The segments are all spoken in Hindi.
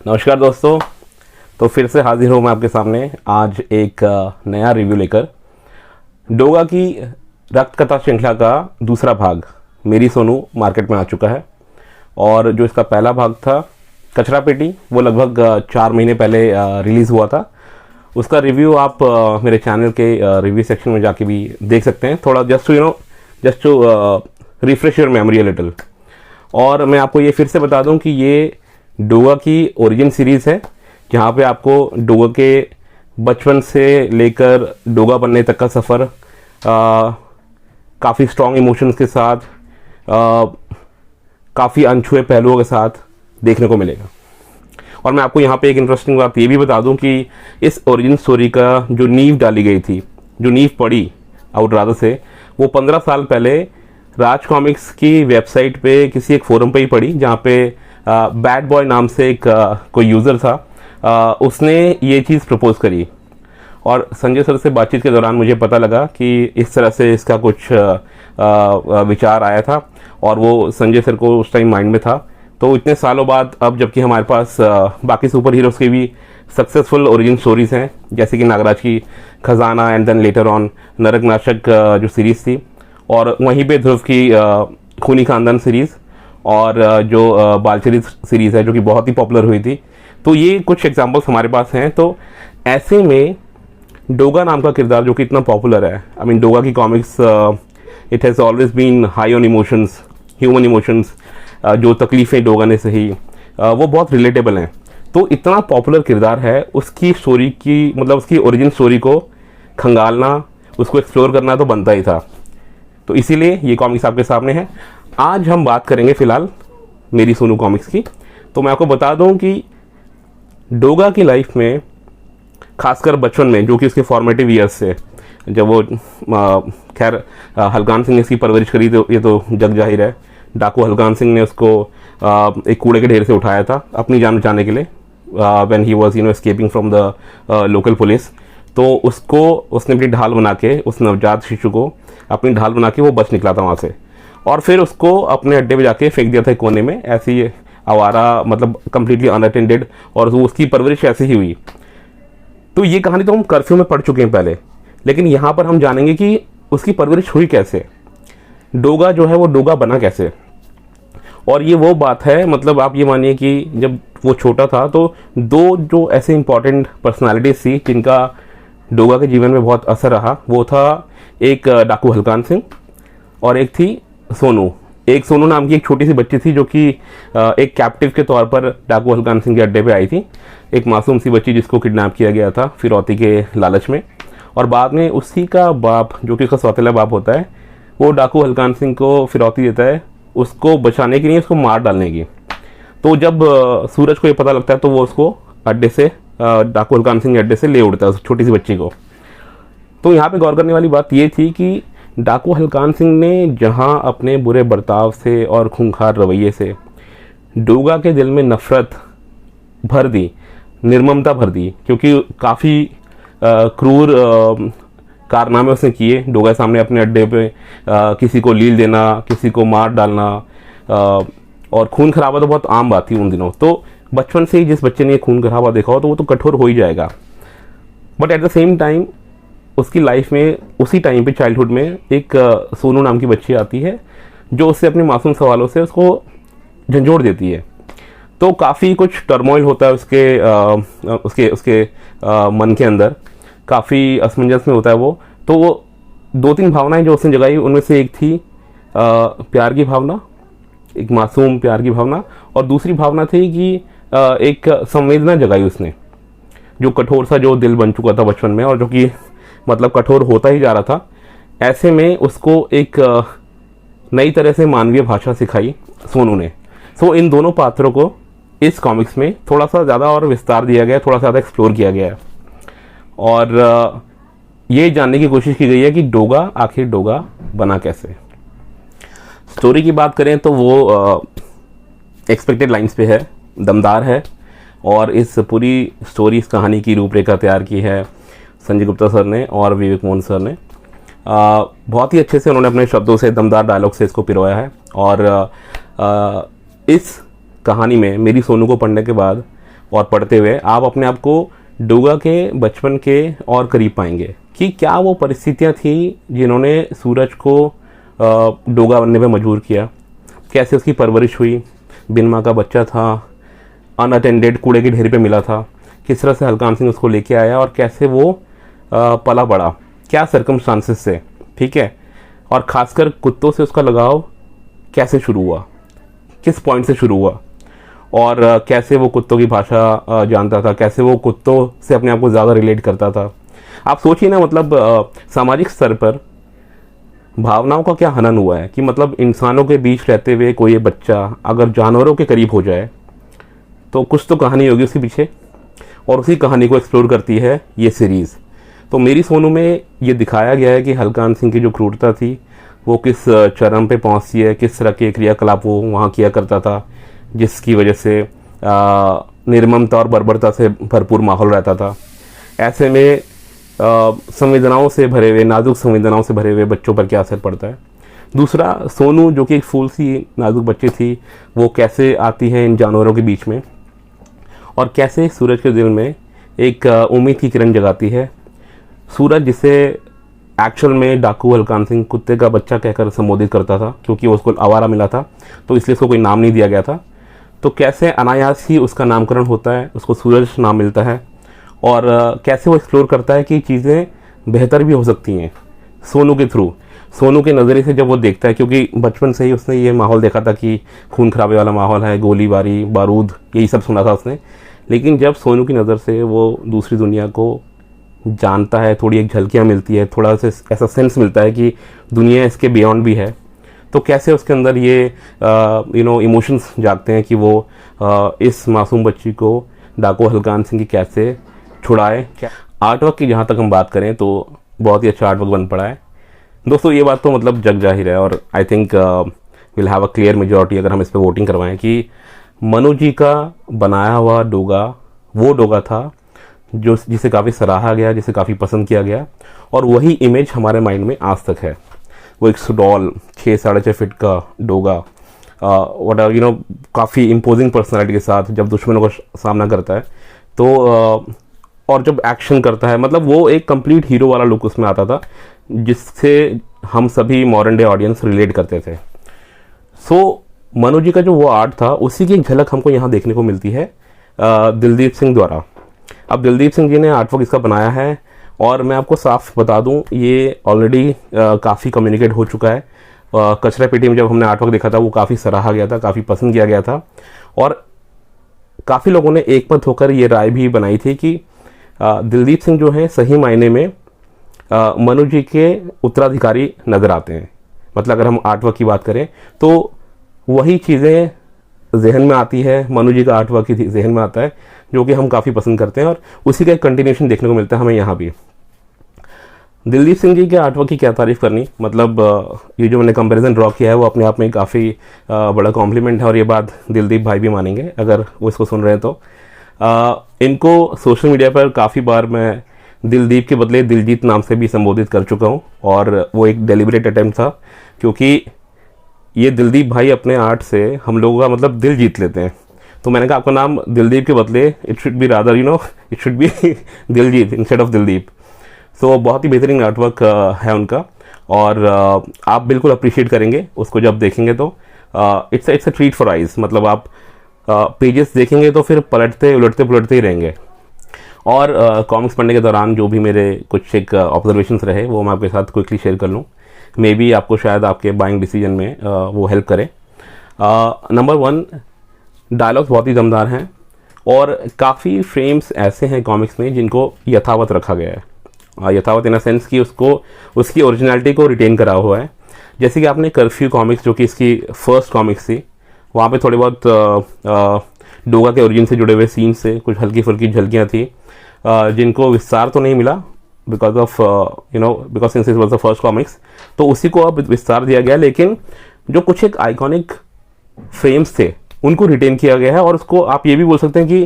नमस्कार दोस्तों। तो फिर से हाजिर हूँ मैं आपके सामने आज एक नया रिव्यू लेकर। डोगा की रक्त कथा श्रृंखला का दूसरा भाग मेरी सोनू मार्केट में आ चुका है और जो इसका पहला भाग था कचरा पेटी वो लगभग 4 महीने पहले रिलीज़ हुआ था। उसका रिव्यू आप मेरे चैनल के रिव्यू सेक्शन में जाके भी देख सकते हैं। थोड़ा just to refresh your memory a little. और मैं आपको ये फिर से बता दूं कि ये डोगा की ओरिजिन सीरीज़ है जहाँ पे आपको डोगा के बचपन से लेकर डोगा बनने तक का सफ़र काफ़ी स्ट्रॉन्ग इमोशंस के साथ काफ़ी अनछुए पहलुओं के साथ देखने को मिलेगा। और मैं आपको यहाँ पे एक इंटरेस्टिंग बात ये भी बता दूं कि इस ओरिजिन स्टोरी का जो नींव डाली गई थी, जो नींव पड़ी आउटरादर से, वो 15 साल पहले राज कॉमिक्स की वेबसाइट पे किसी एक फोरम पे ही पड़ी जहाँ पे बैड बॉय नाम से एक कोई यूज़र था। उसने ये चीज़ प्रपोज करी और संजय सर से बातचीत के दौरान मुझे पता लगा कि इस तरह से इसका कुछ विचार आया था और वो संजय सर को उस टाइम माइंड में था। तो इतने सालों बाद अब जबकि हमारे पास बाकी सुपर हीरोज़ की भी सक्सेसफुल ओरिजिन स्टोरीज़ हैं जैसे कि नागराज की खजाना एंड देन लेटर ऑन नरकनाशक जो सीरीज़ थी, और वहीं पे ध्रुव की खूनी खानदान सीरीज़ और जो बालचरित सीरीज़ है जो कि बहुत ही पॉपुलर हुई थी। तो ये कुछ एग्जांपल्स हमारे पास हैं। तो ऐसे में डोगा नाम का किरदार जो कि इतना पॉपुलर है, आई मीन डोगा की comics it has always been high on emotions, human emotions, जो तकलीफ़ें डोगा ने सही वो बहुत रिलेटेबल हैं। तो इतना पॉपुलर किरदार है, उसकी स्टोरी की मतलब उसकी ओरिजिन स्टोरी को खंगालना, उसको एक्सप्लोर करना तो बनता ही था। तो इसीलिए ये कॉमिक्स आपके सामने है। आज हम बात करेंगे फ़िलहाल मेरी सोनू कॉमिक्स की। तो मैं आपको बता दूं कि डोगा की लाइफ में, खासकर बचपन में जो कि उसके फॉर्मेटिव ईयर्स से, जब वो खैर हल्कान सिंह ने इसकी परवरिश करी तो ये तो जग जाहिर है। डाकू हल्कान सिंह ने उसको एक कूड़े के ढेर से उठाया था अपनी जान बचाने के लिए, when he was escaping from the local police. तो उसने अपनी ढाल बना के, उस नवजात शिशु को अपनी ढाल बना के वो बच निकला था वहाँ से, और फिर उसको अपने अड्डे पे जाके फेंक दिया था एक कोने में, ऐसी आवारा, मतलब कंप्लीटली अनअटेंडेड, और उसकी परवरिश ऐसे ही हुई। तो ये कहानी तो हम कर्फ्यू में पढ़ चुके हैं पहले, लेकिन यहाँ पर हम जानेंगे कि उसकी परवरिश हुई कैसे, डोगा जो है वो डोगा बना कैसे। और ये वो बात है, मतलब आप ये मानिए कि जब वो छोटा था तो दो जो ऐसे इंपॉर्टेंट पर्सनालिटीज थी जिनका डोगा के जीवन में बहुत असर रहा, वो था एक डाकू हल्कान सिंह और एक थी सोनू। एक सोनू नाम की एक छोटी सी बच्ची थी जो कि एक कैप्टिव के तौर पर डाकू हल्कान सिंह के अड्डे पे आई थी, एक मासूम सी बच्ची जिसको किडनैप किया गया था फिरौती के लालच में। और बाद में उसी का बाप, जो कि उसका सौतेला बाप होता है, वो डाकू हल्कान सिंह को फिरौती देता है उसको बचाने की नहीं, उसको मार डालने की। तो जब सूरज को ये पता लगता है तो वो उसको अड्डे से, डाकू हल्कान सिंह अड्डे से ले उड़ता है उस छोटी सी बच्ची को। तो यहाँ पे गौर करने वाली बात ये थी कि डाकू हल्कान सिंह ने जहाँ अपने बुरे बर्ताव से और खूंखार रवैये से डोगा के दिल में नफरत भर दी, निर्ममता भर दी, क्योंकि काफ़ी क्रूर कारनामे उसने किए डोगा के सामने अपने अड्डे पे, किसी को लील देना, किसी को मार डालना, और खून खराबा तो बहुत आम बात थी उन दिनों। तो बचपन से ही जिस बच्चे ने खून खराबा देखा हो तो वो तो कठोर हो ही जाएगा। But at the same time उसकी लाइफ में उसी टाइम पे चाइल्डहुड में एक सोनू नाम की बच्ची आती है जो उससे अपने मासूम सवालों से उसको झंझोड़ देती है। तो काफ़ी कुछ टर्मोइल होता है उसके मन के अंदर, काफ़ी असमंजस में होता है वो। तो वो 2-3 भावनाएं जो उसने जगाई, उनमें से एक थी प्यार की भावना, एक मासूम प्यार की भावना, और दूसरी भावना थी कि एक संवेदना जगाई उसने, जो कठोर सा जो दिल बन चुका था बचपन में और जो कि मतलब कठोर होता ही जा रहा था। ऐसे में उसको एक नई तरह से मानवीय भाषा सिखाई सोनू ने। सो इन दोनों पात्रों को इस कॉमिक्स में थोड़ा सा ज़्यादा और विस्तार दिया गया, थोड़ा सा ज़्यादा एक्सप्लोर किया गया है, और ये जानने की कोशिश की गई है कि डोगा आखिर डोगा बना कैसे। स्टोरी की बात करें तो वो एक्सपेक्टेड लाइंस पे है, दमदार है, और इस पूरी स्टोरी, इस कहानी की रूपरेखा तैयार की है संजय गुप्ता सर ने और विवेक मोहन सर ने। बहुत ही अच्छे से उन्होंने अपने शब्दों से, दमदार डायलॉग से इसको पिरोया है। और इस कहानी में मेरी सोनू को पढ़ने के बाद और पढ़ते हुए आप अपने आप को डोगा के बचपन के और करीब पाएंगे कि क्या वो परिस्थितियाँ थी जिन्होंने सूरज को डोगा बनने पे मजबूर किया, कैसे उसकी परवरिश हुई, बिन माँ का बच्चा था, अनअटेंडेड कूड़े के ढेर पे मिला था, किस तरह से हल्कान सिंह उसको लेके आया और कैसे वो पला बड़ा, क्या सर्कमस्टांसेस से, ठीक है, और ख़ासकर कुत्तों से उसका लगाव कैसे शुरू हुआ, किस पॉइंट से शुरू हुआ, और कैसे वो कुत्तों की भाषा जानता था, कैसे वो कुत्तों से अपने आप को ज़्यादा रिलेट करता था। आप सोचिए ना, मतलब सामाजिक स्तर पर भावनाओं का क्या हनन हुआ है कि मतलब इंसानों के बीच रहते हुए कोई बच्चा अगर जानवरों के करीब हो जाए तो कुछ तो कहानी होगी उसके पीछे, और उसी कहानी को एक्सप्लोर करती है ये सीरीज़। तो मेरी सोनू में ये दिखाया गया है कि हल्कान सिंह की जो क्रूरता थी वो किस चरम पे पहुंचती है, किस तरह के क्रियाकलाप वो वहाँ किया करता था, जिसकी वजह से निर्ममता और बर्बरता से भरपूर माहौल रहता था। ऐसे में संवेदनाओं से भरे हुए, नाजुक संवेदनाओं से भरे हुए बच्चों पर क्या असर पड़ता है। दूसरा, सोनू जो कि एक फूल सी नाजुक बच्ची थी, वो कैसे आती है इन जानवरों के बीच में और कैसे सूरज के दिल में एक उम्मीद की किरण जगाती है। सूरज जिसे एक्चुअल में डाकू हल्कान सिंह कुत्ते का बच्चा कहकर संबोधित करता था, क्योंकि वो उसको आवारा मिला था तो इसलिए उसको कोई नाम नहीं दिया गया था। तो कैसे अनायास ही उसका नामकरण होता है, उसको सूरज नाम मिलता है, और कैसे वो एक्सप्लोर करता है कि चीज़ें बेहतर भी हो सकती हैं सोनू के थ्रू, सोनू के नज़रिए से जब वो देखता है, क्योंकि बचपन से ही उसने ये माहौल देखा था कि खून खराबे वाला माहौल है, गोलीबारी, बारूद, यही सब सुना था उसने। लेकिन जब सोनू की नज़र से वो दूसरी दुनिया को जानता है, थोड़ी एक झलकियाँ मिलती है, थोड़ा सा ऐसा सेंस मिलता है कि दुनिया इसके बियॉन्ड भी है, तो कैसे उसके अंदर ये इमोशंस जागते हैं कि वो इस मासूम बच्ची को डाकू हल्कान सिंह की कैसे छुड़ाए। आर्ट वर्क की जहाँ तक हम बात करें तो बहुत ही अच्छा आर्ट वर्क बन पड़ा है दोस्तों। ये बात तो मतलब जग जाहिर है, और I think will have a clear majority अगर हम इस पर वोटिंग करवाएं कि मनु जी का बनाया हुआ डोगा वो डोगा था जो जिसे काफ़ी सराहा गया, जिसे काफ़ी पसंद किया गया, और वही इमेज हमारे माइंड में आज तक है। वो एक सुडौल 6-6.5 फीट का डोगा काफ़ी इम्पोजिंग पर्सनैलिटी के साथ जब दुश्मनों का सामना करता है तो और जब एक्शन करता है, मतलब वो एक कंप्लीट हीरो वाला लुक उसमें आता था जिससे हम सभी मॉडर्न डे ऑडियंस रिलेट करते थे। मनु जी का जो वो आर्ट था उसी की एक झलक हमको यहाँ देखने को मिलती है दिलदीप सिंह द्वारा। अब दिलदीप सिंह जी ने आर्टवर्क इसका बनाया है, और मैं आपको साफ बता दूं ये ऑलरेडी काफ़ी कम्युनिकेट हो चुका है। कचरा पेटी में जब हमने आर्टवर्क देखा था वो काफ़ी सराहा गया था, काफ़ी पसंद किया गया था, और काफ़ी लोगों ने एक मत होकर ये राय भी बनाई थी कि दिलदीप सिंह जो है सही मायने में मनु जी के उत्तराधिकारी नज़र आते हैं। मतलब अगर हम आर्टवर्क की बात करें तो वही चीज़ें जहन में आती है, मनु जी का आर्टवर्क ही जहन में आता है जो कि हम काफ़ी पसंद करते हैं, और उसी का एक कंटिन्यूशन देखने को मिलता है हमें यहाँ भी। दिलदीप सिंह जी के आर्टवर्क की क्या तारीफ़ करनी, मतलब ये जो मैंने कंपैरिजन ड्रॉ किया है वो अपने आप में काफ़ी बड़ा कॉम्प्लीमेंट है, और ये बात दिलदीप भाई भी मानेंगे अगर वो इसको सुन रहे हैं तो। इनको सोशल मीडिया पर काफ़ी बार मैं दिलदीप के बदले दिलजीत नाम से भी संबोधित कर चुका हूँ, और वो एक डेलिब्रेट अटेम्प्ट था, क्योंकि ये दिलदीप भाई अपने आर्ट से हम लोगों का मतलब दिल जीत लेते हैं। तो मैंने कहा आपका नाम दिलदीप के बदले it should be rather it should be Diljit instead of Dildeep. So बहुत ही बेहतरीन आर्टवर्क है उनका, और आप बिल्कुल अप्रिशिएट करेंगे उसको जब देखेंगे तो। It's a treat for eyes, मतलब आप पेजेस देखेंगे तो फिर पलटते पुलटते ही रहेंगे। और कॉमिक्स पढ़ने के दौरान जो भी मेरे कुछ एक ऑब्जर्वेशंस रहे वो मैं आपके साथ क्विकली शेयर कर लूँ, मे बी आपको शायद आपके बाइंग डिसीजन में वो हेल्प करे। नंबर 1, डायलॉग्स बहुत ही दमदार हैं, और काफ़ी फ्रेम्स ऐसे हैं कॉमिक्स में जिनको यथावत रखा गया है। यथावत इन अ सेंस कि उसकी ओरिजिनलिटी को रिटेन करा हुआ है। जैसे कि आपने कर्फ्यू कॉमिक्स जो कि इसकी फर्स्ट कॉमिक्स थी, वहाँ पे थोड़े बहुत डोगा के ओरिजिन से जुड़े हुए सीन्स से कुछ हल्की फुल्की झलकियाँ थी जिनको विस्तार तो नहीं मिला because since it was the first comics, तो उसी को अब विस्तार दिया गया, लेकिन जो कुछ एक आइकॉनिक फ्रेम्स थे उनको रिटेन किया गया है, और उसको आप ये भी बोल सकते हैं कि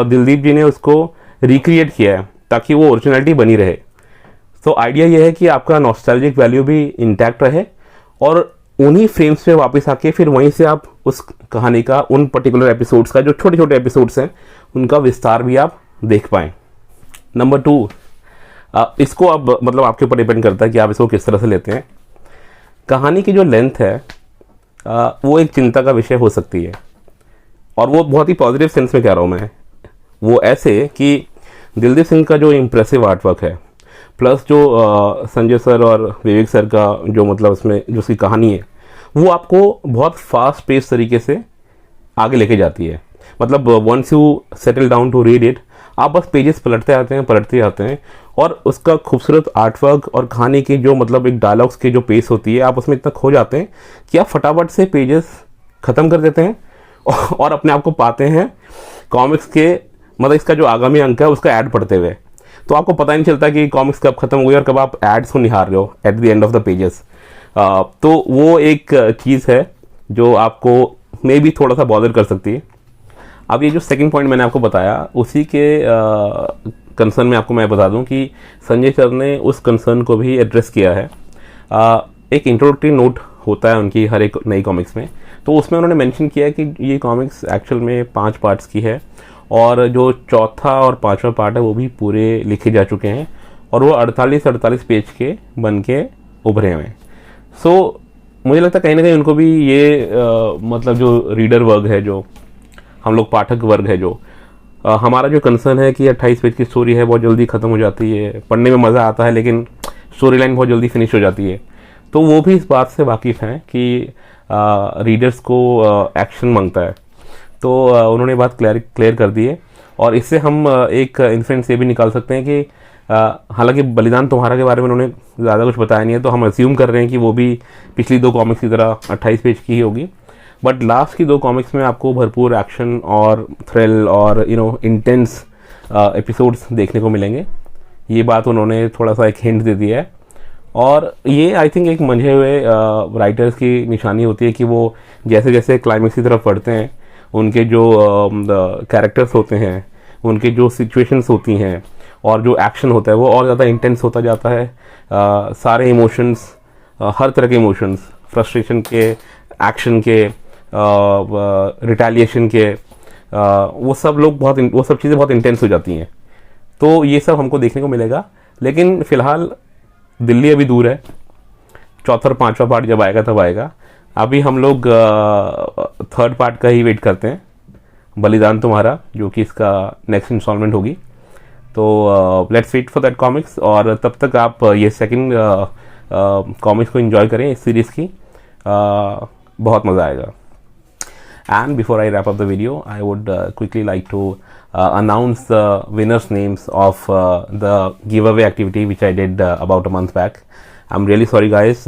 दिलदीप जी ने उसको रिक्रिएट किया है ताकि वो ओरिजिनलिटी बनी रहे। तो आइडिया ये है कि आपका नॉस्टैल्जिक वैल्यू भी इंटैक्ट रहे, और उन्हीं फ्रेम्स पे वापस आके फिर वहीं से आप उस कहानी का, उन पर्टिकुलर एपिसोड्स का, जो छोटे छोटे एपिसोड्स हैं, उनका विस्तार भी आप देख पाएँ। नंबर 2, इसको अब मतलब आपके ऊपर डिपेंड करता है कि आप इसको किस तरह से लेते हैं। कहानी की जो लेंथ है वो एक चिंता का विषय हो सकती है, और वो बहुत ही पॉजिटिव सेंस में कह रहा हूँ मैं। वो ऐसे कि दिलदीप सिंह का जो इम्प्रेसिव आर्ट वर्क है, प्लस जो संजय सर और विवेक सर का जो मतलब उसमें जो उसकी कहानी है, वो आपको बहुत फास्ट पेस तरीके से आगे लेके जाती है। मतलब once you settle down to read it, आप बस पेजेस पलटते आते हैं, और उसका खूबसूरत आर्ट वर्क और कहानी की जो मतलब एक डायलॉग्स की जो पेस होती है, आप उसमें इतना खो जाते हैं कि आप फटाफट से पेजेस ख़त्म कर देते हैं और अपने आप को पाते हैं कॉमिक्स के, मतलब इसका जो आगामी अंक है उसका ऐड पढ़ते हुए। तो आपको पता ही नहीं चलता कि कॉमिक्स कब खत्म हो गई और कब आप एड्स को निहार रहे हो at the end of the pages. तो वो एक चीज़ है जो आपको मे बी थोड़ा सा बॉदर कर सकती है। अब ये जो सेकंड पॉइंट मैंने आपको बताया, उसी के कंसर्न में आपको मैं बता दूं कि संजय सर ने उस कंसर्न को भी एड्रेस किया है। एक इंट्रोडक्टरी नोट होता है उनकी हर एक नई कॉमिक्स में, तो उसमें उन्होंने मेंशन किया है कि ये कॉमिक्स एक्चुअल में 5 पार्ट्स की है, और जो चौथा और 5वां पार्ट है वो भी पूरे लिखे जा चुके हैं, और वो 48 पेज के बन के उभरे हुए हैं। सो मुझे लगता है कहीं ना कहीं उनको भी ये मतलब जो रीडर वर्ग है, जो हम लोग पाठक वर्ग है, जो हमारा जो कंसर्न है कि 28 पेज की स्टोरी है, बहुत जल्दी ख़त्म हो जाती है, पढ़ने में मज़ा आता है लेकिन स्टोरी लाइन बहुत जल्दी फिनिश हो जाती है, तो वो भी इस बात से वाकिफ़ हैं कि रीडर्स को एक्शन मांगता है। तो उन्होंने बात क्लियर कर दी है, और इससे हम एक इन्फ्रेंस ये भी निकाल सकते हैं कि हालांकि बलिदान तुम्हारा के बारे में उन्होंने ज़्यादा कुछ बताया नहीं है, तो हम अज्यूम कर रहे हैं कि वो भी पिछली 2 कॉमिक्स की तरह 28 पेज की ही होगी, बट लास्ट की 2 कॉमिक्स में आपको भरपूर एक्शन और थ्रिल और इंटेंस एपिसोड्स देखने को मिलेंगे। ये बात उन्होंने थोड़ा सा एक हिंट दे दिया है, और ये आई थिंक एक मंझे हुए राइटर्स की निशानी होती है कि वो जैसे जैसे क्लाइमेक्स की तरफ बढ़ते हैं, उनके जो कैरेक्टर्स होते हैं, उनके जो सिचुएशंस होती हैं, और जो एक्शन होता है वो और ज़्यादा इंटेंस होता जाता है। सारे इमोशंस, हर तरह के इमोशंस, फ्रस्ट्रेशन के, एक्शन के, रिटेलिएशन के, वो सब चीज़ें बहुत इंटेंस हो जाती हैं। तो ये सब हमको देखने को मिलेगा, लेकिन फ़िलहाल दिल्ली अभी दूर है, 4था और 5वां पार्ट जब आएगा तब आएगा। अभी हम लोग 3rd पार्ट का ही वेट करते हैं, बलिदान तुम्हारा, जो कि इसका नेक्स्ट इंस्टॉलमेंट होगी। तो let's wait for that comics, और तब तक आप ये सेकंड कॉमिक्स को एंजॉय करें इस सीरीज़ की, बहुत मज़ा आएगा। And before I wrap up the video, I would quickly like to announce the winners' names of the giveaway activity which I did about a month back. I'm really sorry guys,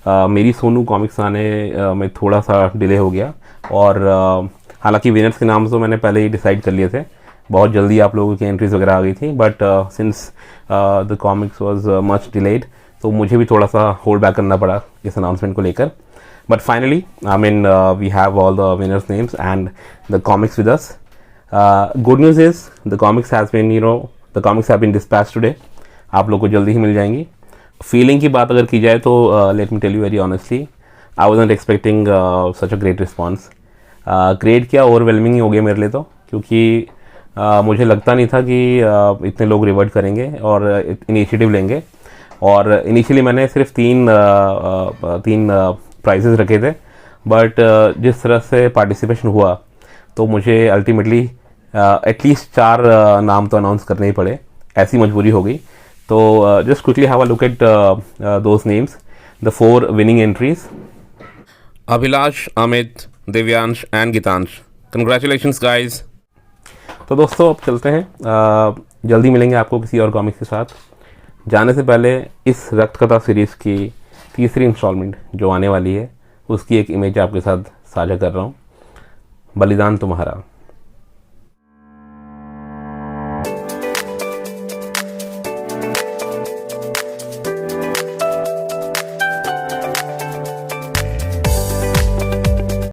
मेरी सोनू कॉमिक्स आने में थोड़ा सा डिले हो गया, और हालांकि विनर्स के नाम तो मैंने पहले ही डिसाइड कर लिए थे, बहुत जल्दी आप लोगों की एंट्रीज वगैरह आ गई थी, but since the comics was much delayed, तो मुझे भी थोड़ा सा होल्ड बैक करना पड़ा इस अनाउंसमेंट को लेकर। But finally, I mean, we have all the winners' names and the comics with us. Good news is the comics have been dispatched today. आप लोग को जल्दी ही मिल जाएंगी। फीलिंग की बात अगर की जाए तो let me tell you very honestly, I wasn't expecting such a great response. Great क्या, ओवरवेलमिंग ही हो गया मेरे लिए तो, क्योंकि मुझे लगता नहीं था कि इतने लोग रिवर्ट करेंगे और इनिशिएटिव लेंगे। और इनिशियली मैंने सिर्फ तीन प्राइजेस रखे थे, बट जिस तरह से पार्टिसिपेशन हुआ तो मुझे अल्टीमेटली एटलीस्ट 4 नाम तो अनाउंस करने ही पड़े, ऐसी मजबूरी हो गई। तो just quickly have a look at those names, the 4 winning entries: Abhilash, Amit, Divyansh and Geetansh. Congratulations guys. तो दोस्तों अब चलते हैं, जल्दी मिलेंगे आपको किसी और कॉमिक्स के साथ। जाने से पहले इस रक्त कथा सीरीज़ की तीसरी इंस्टॉलमेंट जो आने वाली है, उसकी एक इमेज आपके साथ साझा कर रहा हूँ। बलिदान तुम्हारा।